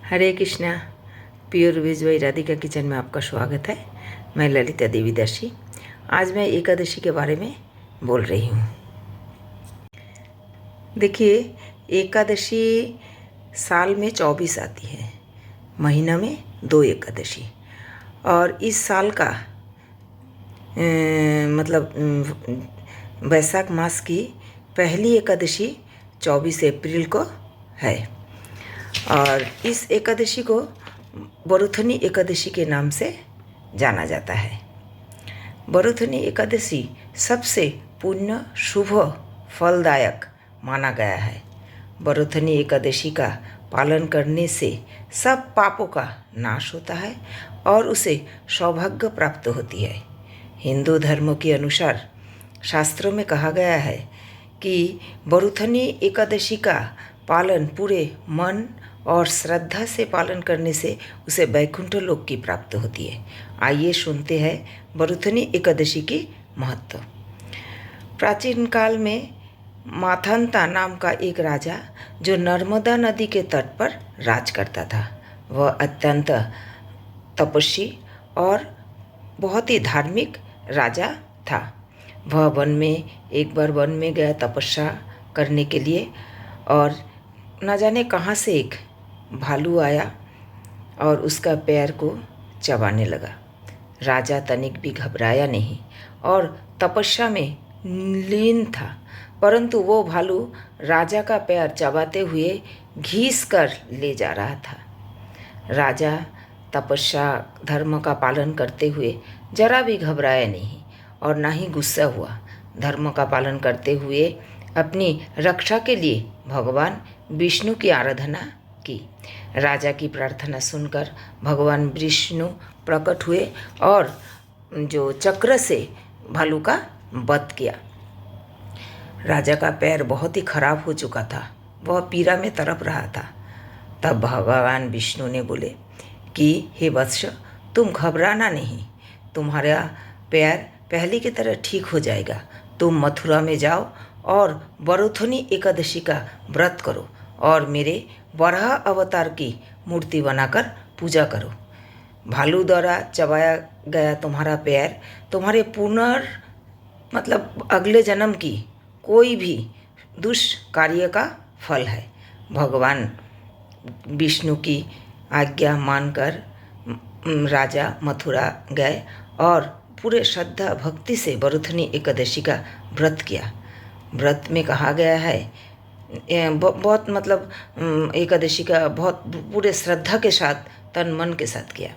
Hare Krishna. Pure veg by Radhika kitchen में आपका स्वागत है। मैं ललिता देवी दर्शी। आज मैं एकादशी के बारे में बोल रही हूँ। देखिए, एकादशी साल में 24 आती है, महीना में 2 एकादशी। और इस साल का वैशाख मास की पहली एकादशी 24 अप्रैल को है। और इस एकादशी को बरुथनी एकादशी के नाम से जाना जाता है। बरुथनी एकादशी सबसे पुण्य, शुभ, फलदायक माना गया है। बरुथनी एकादशी का पालन करने से सब पापों का नाश होता है और उसे सौभाग्य प्राप्त होती है। हिंदू धर्म के अनुसार शास्त्रों में कहा गया है कि बरुथनी एकादशी का पालन पूरे मन और श्रद्धा से पालन करने से उसे वैकुंठ लोक की प्राप्त होती है। आइए सुनते हैं बरुथनी एकादशी की महत्व। प्राचीन काल में माथंता नाम का एक राजा, जो नर्मदा नदी के तट पर राज करता था, वह अत्यंत तपस्वी और बहुत ही धार्मिक राजा था। वह एक बार वन में गया तपस्या करने के लिए, और न जाने कहाँ से एक भालू आया और उसका पैर को चबाने लगा। राजा तनिक भी घबराया नहीं और तपस्या में लीन था, परंतु वो भालू राजा का पैर चबाते हुए घीस कर ले जा रहा था। राजा तपस्या धर्म का पालन करते हुए जरा भी घबराया नहीं और ना ही गुस्सा हुआ। धर्म का पालन करते हुए अपनी रक्षा के लिए भगवान विष्णु की आराधना की। राजा की प्रार्थना सुनकर भगवान विष्णु प्रकट हुए और जो चक्र से भालू का वध किया। राजा का पैर बहुत ही खराब हो चुका था, वह पीड़ा में तड़प रहा था। तब भगवान विष्णु ने बोले कि हे वत्स, तुम घबराना नहीं, तुम्हारा पैर पहले की तरह ठीक हो जाएगा। तुम मथुरा में जाओ और बरुथनी एकादशी का व्रत करो और मेरे वराह अवतार की मूर्ति बनाकर पूजा करो। भालू द्वारा चबाया गया तुम्हारा पैर तुम्हारे अगले जन्म की कोई भी दुष्कार्य का फल है। भगवान विष्णु की आज्ञा मानकर राजा मथुरा गए और पूरे श्रद्धा भक्ति से बरुथनी एकादशी का व्रत किया। व्रत में कहा गया है एकादशी का बहुत पूरे श्रद्धा के साथ, तन मन के साथ किया।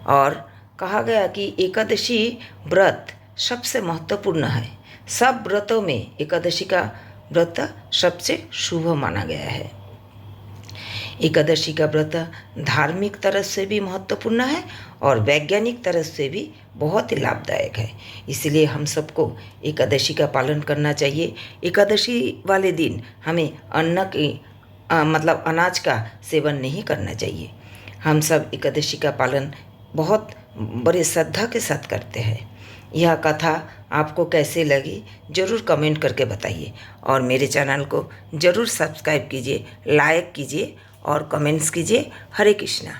और कहा गया कि एकादशी व्रत सबसे महत्वपूर्ण है। सब व्रतों में एकादशी का व्रत सबसे शुभ माना गया है। एकादशी का व्रत धार्मिक तरह से भी महत्वपूर्ण है और वैज्ञानिक तरह से भी बहुत ही लाभदायक है। इसलिए हम सबको एकादशी का पालन करना चाहिए। एकादशी वाले दिन हमें अनाज का सेवन नहीं करना चाहिए। हम सब एकादशी का पालन बहुत बड़े श्रद्धा के साथ करते हैं। यह कथा आपको कैसे लगी ज़रूर कमेंट करके बताइए और मेरे चैनल को ज़रूर सब्सक्राइब कीजिए, लाइक कीजिए और कमेंट्स कीजिए। हरे कृष्णा।